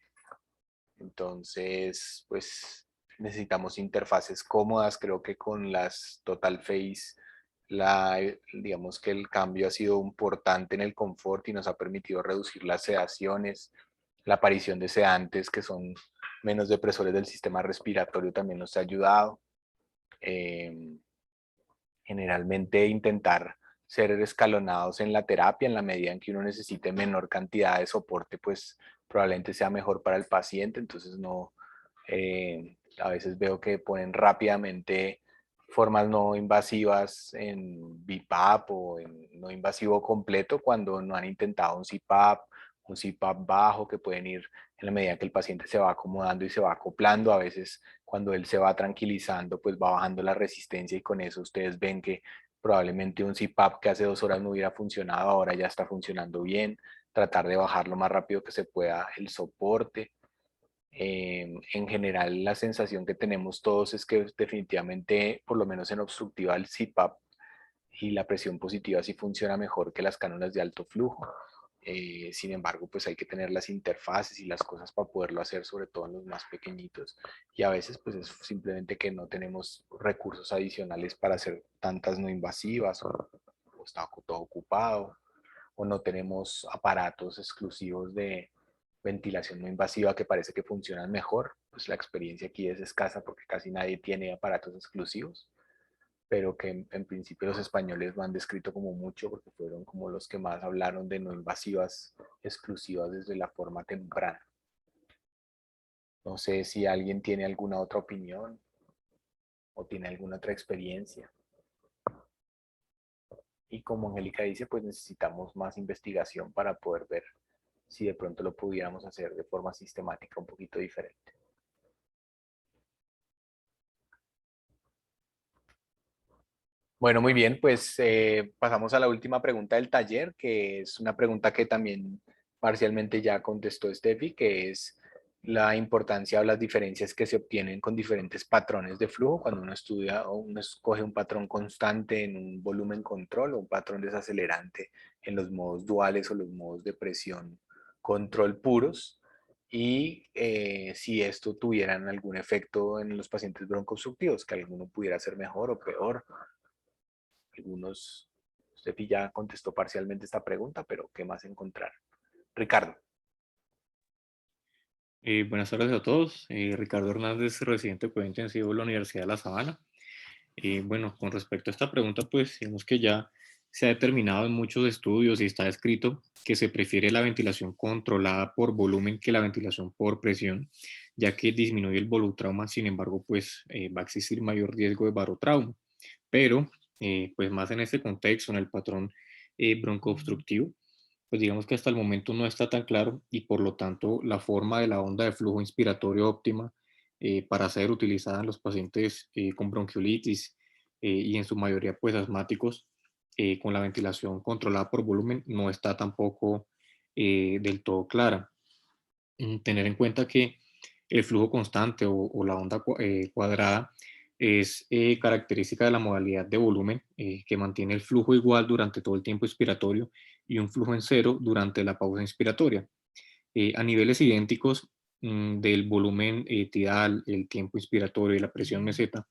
Entonces, pues necesitamos interfaces cómodas. Creo que con las Total Face, digamos que el cambio ha sido importante en el confort y nos ha permitido reducir las sedaciones. La aparición de sedantes que son menos depresores del sistema respiratorio también nos ha ayudado. Generalmente intentar ser escalonados en la terapia en la medida en que uno necesite menor cantidad de soporte, pues probablemente sea mejor para el paciente. Entonces no, a veces veo que ponen rápidamente formas no invasivas en BiPAP o en no invasivo completo cuando no han intentado un CPAP bajo, que pueden ir en la medida que el paciente se va acomodando y se va acoplando. A veces cuando él se va tranquilizando, pues va bajando la resistencia y con eso ustedes ven que probablemente un CPAP que hace 2 horas no hubiera funcionado, ahora ya está funcionando bien. Tratar de bajar lo más rápido que se pueda el soporte. En general, la sensación que tenemos todos es que definitivamente, por lo menos en obstructiva, el CPAP y la presión positiva sí funciona mejor que las cánulas de alto flujo. Sin embargo, pues hay que tener las interfaces y las cosas para poderlo hacer, sobre todo en los más pequeñitos. Y a veces, pues es simplemente que no tenemos recursos adicionales para hacer tantas no invasivas o está todo ocupado o no tenemos aparatos exclusivos de ventilación no invasiva que parece que funcionan mejor. Pues la experiencia aquí es escasa porque casi nadie tiene aparatos exclusivos, pero que en principio los españoles lo han descrito como mucho porque fueron como los que más hablaron de no invasivas exclusivas desde la forma temprana. No sé si alguien tiene alguna otra opinión o tiene alguna otra experiencia. Y como Angélica dice, pues necesitamos más investigación para poder ver si de pronto lo pudiéramos hacer de forma sistemática un poquito diferente. Bueno, muy bien, pues pasamos a la última pregunta del taller, que es una pregunta que también parcialmente ya contestó Steffi, que es la importancia o las diferencias que se obtienen con diferentes patrones de flujo cuando uno estudia o uno escoge un patrón constante en un volumen control o un patrón desacelerante en los modos duales o los modos de presión control puros, y si esto tuvieran algún efecto en los pacientes broncoobstructivos, que alguno pudiera ser mejor o peor. Algunos, Steffi ya contestó parcialmente esta pregunta, pero ¿qué más encontrar? Ricardo. Buenas tardes a todos. Ricardo Hernández, residente de cuidado intensivo de la Universidad de La Sabana. Bueno, con respecto a esta pregunta, pues digamos que ya se ha determinado en muchos estudios y está escrito que se prefiere la ventilación controlada por volumen que la ventilación por presión, ya que disminuye el volutrauma. Sin embargo, pues va a existir mayor riesgo de barotrauma. Pero, pues más en este contexto, en el patrón broncoobstructivo, pues digamos que hasta el momento no está tan claro y por lo tanto la forma de la onda de flujo inspiratorio óptima para ser utilizada en los pacientes con bronquiolitis y en su mayoría pues asmáticos con la ventilación controlada por volumen no está tampoco del todo clara. Tener en cuenta que el flujo constante o la onda cuadrada es característica de la modalidad de volumen que mantiene el flujo igual durante todo el tiempo inspiratorio y un flujo en cero durante la pausa inspiratoria. A niveles idénticos del volumen tidal, el tiempo inspiratorio y la presión meseta,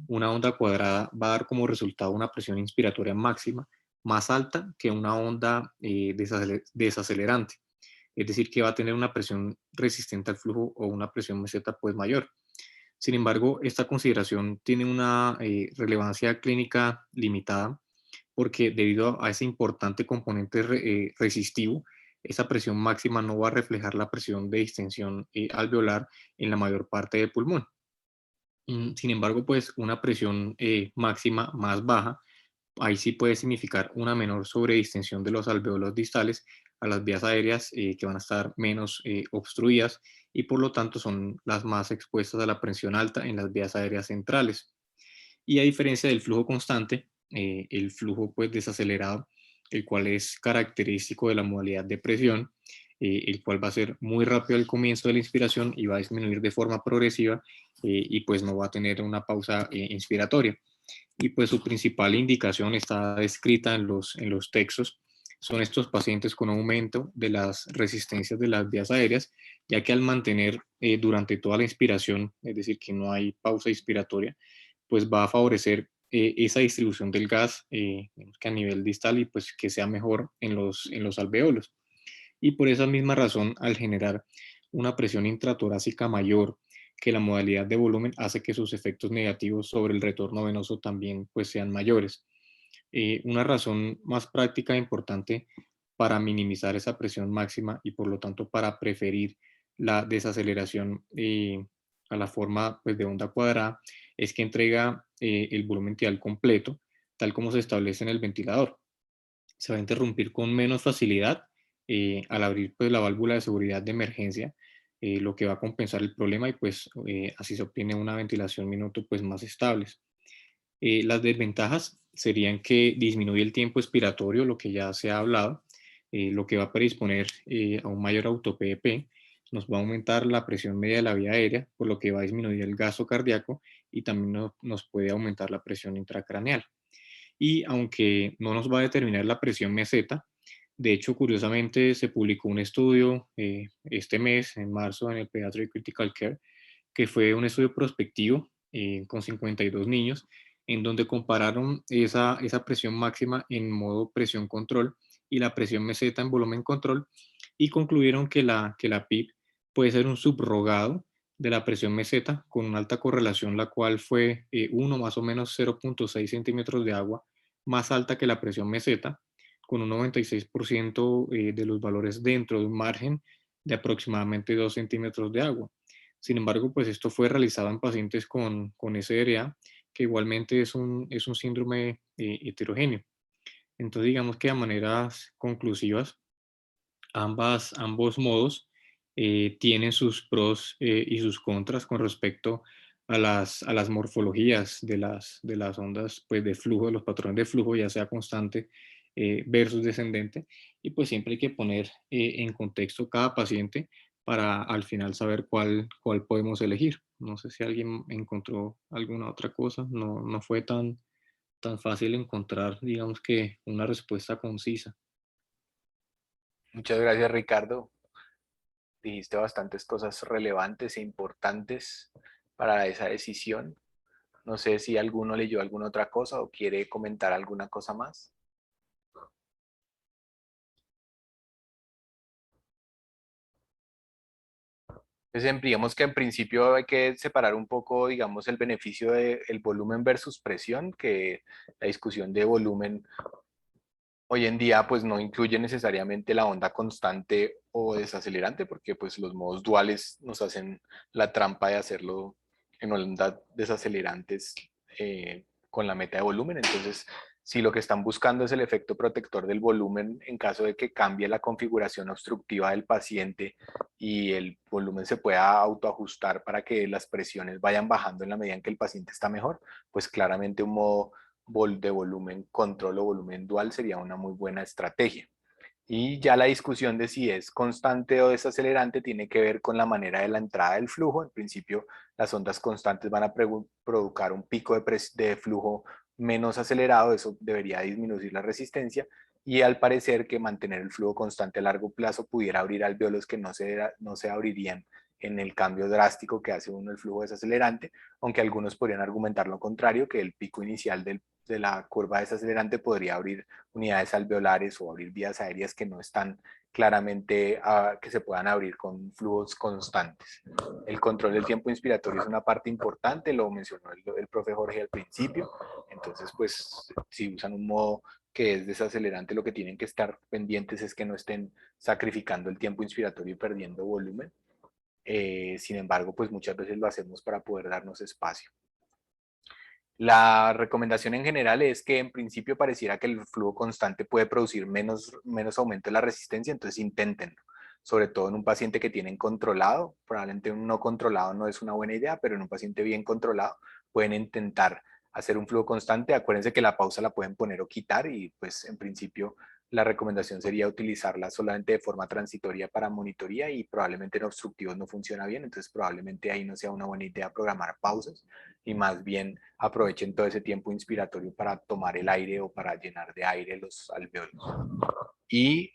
una onda cuadrada va a dar como resultado una presión inspiratoria máxima más alta que una onda desacelerante. Es decir, que va a tener una presión resistente al flujo o una presión meseta pues mayor. Sin embargo, esta consideración tiene una relevancia clínica limitada porque debido a ese importante componente resistivo, esa presión máxima no va a reflejar la presión de distensión alveolar en la mayor parte del pulmón. Sin embargo, pues una presión máxima más baja, ahí sí puede significar una menor sobredistensión de los alveolos distales a las vías aéreas que van a estar menos obstruidas y por lo tanto son las más expuestas a la presión alta en las vías aéreas centrales. Y a diferencia del flujo constante, el flujo pues desacelerado, el cual es característico de la modalidad de presión, el cual va a ser muy rápido al comienzo de la inspiración y va a disminuir de forma progresiva y pues no va a tener una pausa inspiratoria. Y pues su principal indicación está descrita en los textos. Son estos pacientes con aumento de las resistencias de las vías aéreas, ya que al mantener durante toda la inspiración, es decir, que no hay pausa inspiratoria, pues va a favorecer esa distribución del gas que a nivel distal y pues que sea mejor en los alveolos. Y por esa misma razón, al generar una presión intratorácica mayor que la modalidad de volumen, hace que sus efectos negativos sobre el retorno venoso también pues sean mayores. Una razón más práctica e importante para minimizar esa presión máxima y por lo tanto para preferir la desaceleración a la forma pues, de onda cuadrada es que entrega el volumen tidal completo, tal como se establece en el ventilador. Se va a interrumpir con menos facilidad al abrir pues, la válvula de seguridad de emergencia, lo que va a compensar el problema y pues así se obtiene una ventilación minuto pues más estables. Las desventajas serían que disminuye el tiempo expiratorio, lo que ya se ha hablado, lo que va a predisponer a un mayor auto-PEP, nos va a aumentar la presión media de la vía aérea, por lo que va a disminuir el gasto cardíaco y también nos puede aumentar la presión intracraneal. Y aunque no nos va a determinar la presión meseta, de hecho, curiosamente, se publicó un estudio este mes, en marzo, en el Pediatric Critical Care, que fue un estudio prospectivo con 52 niños, en donde compararon esa presión máxima en modo presión control y la presión meseta en volumen control, y concluyeron que la PIB puede ser un subrogado de la presión meseta con una alta correlación, la cual fue 1 más o menos 0.6 centímetros de agua más alta que la presión meseta, con un 96% de los valores dentro de un margen de aproximadamente 2 centímetros de agua. Sin embargo, pues esto fue realizado en pacientes con SRA, que igualmente es un síndrome heterogéneo. Entonces, digamos que de maneras conclusivas, ambos modos tienen sus pros y sus contras con respecto a las morfologías de las ondas pues, de flujo, de los patrones de flujo, ya sea constante versus descendente. Y pues siempre hay que poner en contexto cada paciente para al final saber cuál podemos elegir. No sé si alguien encontró alguna otra cosa. No fue tan fácil encontrar, digamos que, una respuesta concisa. Muchas gracias, Ricardo. Dijiste bastantes cosas relevantes e importantes para esa decisión. No sé si alguno leyó alguna otra cosa o quiere comentar alguna cosa más. Entonces, digamos que en principio hay que separar un poco, digamos, el beneficio del volumen versus presión, que la discusión de volumen hoy en día pues no incluye necesariamente la onda constante o desacelerante, porque pues los modos duales nos hacen la trampa de hacerlo en ondas desacelerantes con la meta de volumen. Entonces, si lo que están buscando es el efecto protector del volumen en caso de que cambie la configuración obstructiva del paciente y el volumen se pueda autoajustar para que las presiones vayan bajando en la medida en que el paciente está mejor, pues claramente un modo de volumen control o volumen dual sería una muy buena estrategia. Y ya la discusión de si es constante o desacelerante tiene que ver con la manera de la entrada del flujo. En principio, las ondas constantes van a provocar un pico de flujo menos acelerado, eso debería disminuir la resistencia, y al parecer que mantener el flujo constante a largo plazo pudiera abrir alvéolos que no se abrirían en el cambio drástico que hace uno el flujo desacelerante, aunque algunos podrían argumentar lo contrario, que el pico inicial de la curva desacelerante podría abrir unidades alveolares o abrir vías aéreas que no están claramente, que se puedan abrir con flujos constantes. El control del tiempo inspiratorio es una parte importante, lo mencionó el profe Jorge al principio, entonces pues si usan un modo que es desacelerante, lo que tienen que estar pendientes es que no estén sacrificando el tiempo inspiratorio y perdiendo volumen. Sin embargo, pues muchas veces lo hacemos para poder darnos espacio. La recomendación en general es que en principio pareciera que el flujo constante puede producir menos aumento de la resistencia, entonces inténtenlo, sobre todo en un paciente que tienen controlado. Probablemente un no controlado no es una buena idea, pero en un paciente bien controlado pueden intentar hacer un flujo constante. Acuérdense que la pausa la pueden poner o quitar y pues en principio la recomendación sería utilizarla solamente de forma transitoria para monitoría y probablemente en obstructivos no funciona bien, entonces probablemente ahí no sea una buena idea programar pausas y más bien aprovechen todo ese tiempo inspiratorio para tomar el aire o para llenar de aire los alvéolos. Y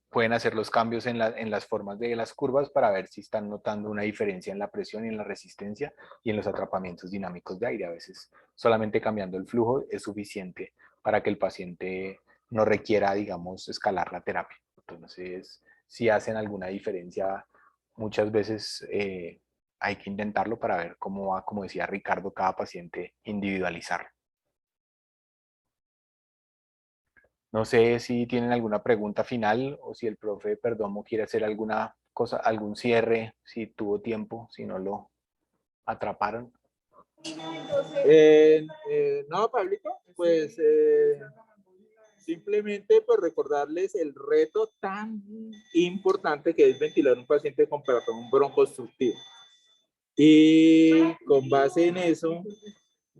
pueden hacer los cambios en las formas de las curvas para ver si están notando una diferencia en la presión y en la resistencia y en los atrapamientos dinámicos de aire. A veces solamente cambiando el flujo es suficiente para que el paciente no requiera, digamos, escalar la terapia. Entonces, si hacen alguna diferencia, muchas veces hay que intentarlo para ver cómo va, como decía Ricardo, cada paciente individualizarlo. No sé si tienen alguna pregunta final o si el profe Perdomo quiere hacer alguna cosa, algún cierre, si tuvo tiempo, si no lo atraparon. No, Pablito, pues simplemente pues recordarles el reto tan importante que es ventilar un paciente con patrón broncoobstructivo. Y con base en eso,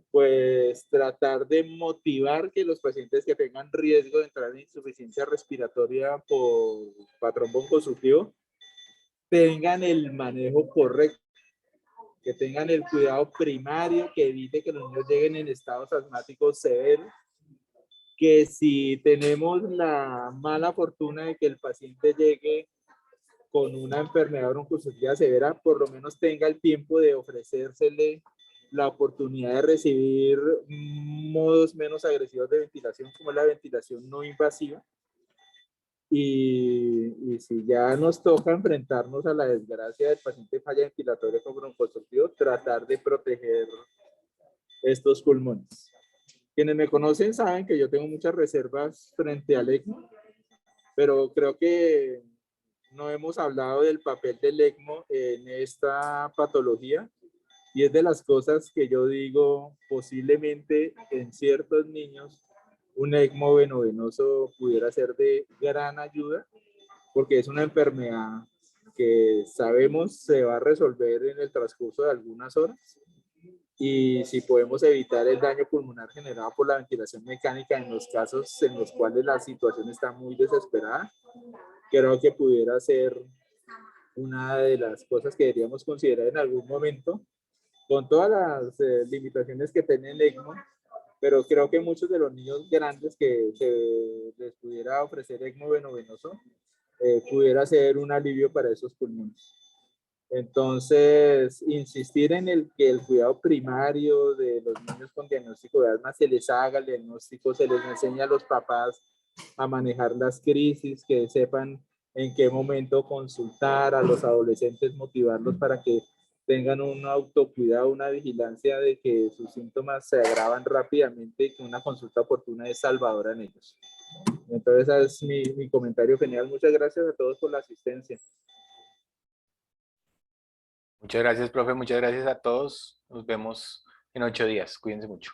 pues tratar de motivar que los pacientes que tengan riesgo de entrar en insuficiencia respiratoria por patrón broncoobstructivo tengan el manejo correcto, que tengan el cuidado primario, que evite que los niños lleguen en estados asmáticos severos, que si tenemos la mala fortuna de que el paciente llegue con una enfermedad broncoobstructiva severa, por lo menos tenga el tiempo de ofrecérsele la oportunidad de recibir modos menos agresivos de ventilación, como la ventilación no invasiva. Y si ya nos toca enfrentarnos a la desgracia del paciente falla ventilatoria con broncoobstructivo, tratar de proteger estos pulmones. Quienes me conocen saben que yo tengo muchas reservas frente al ECMO, pero creo que no hemos hablado del papel del ECMO en esta patología y es de las cosas que yo digo posiblemente en ciertos niños un ECMO venovenoso pudiera ser de gran ayuda porque es una enfermedad que sabemos se va a resolver en el transcurso de algunas horas y si podemos evitar el daño pulmonar generado por la ventilación mecánica en los casos en los cuales la situación está muy desesperada, creo que pudiera ser una de las cosas que deberíamos considerar en algún momento, con todas las limitaciones que tiene el ECMO, pero creo que muchos de los niños grandes que se les pudiera ofrecer ECMO venovenoso, pudiera ser un alivio para esos pulmones. Entonces, insistir en que el cuidado primario de los niños con diagnóstico de asma se les haga el diagnóstico, se les enseña a los papás a manejar las crisis, que sepan en qué momento consultar, a los adolescentes motivarlos para que tengan un autocuidado, una vigilancia de que sus síntomas se agravan rápidamente y que una consulta oportuna es salvadora en ellos. Entonces, ese es mi comentario general. Muchas gracias a todos por la asistencia. Muchas gracias, profe. Muchas gracias a todos. Nos vemos en 8 días. Cuídense mucho.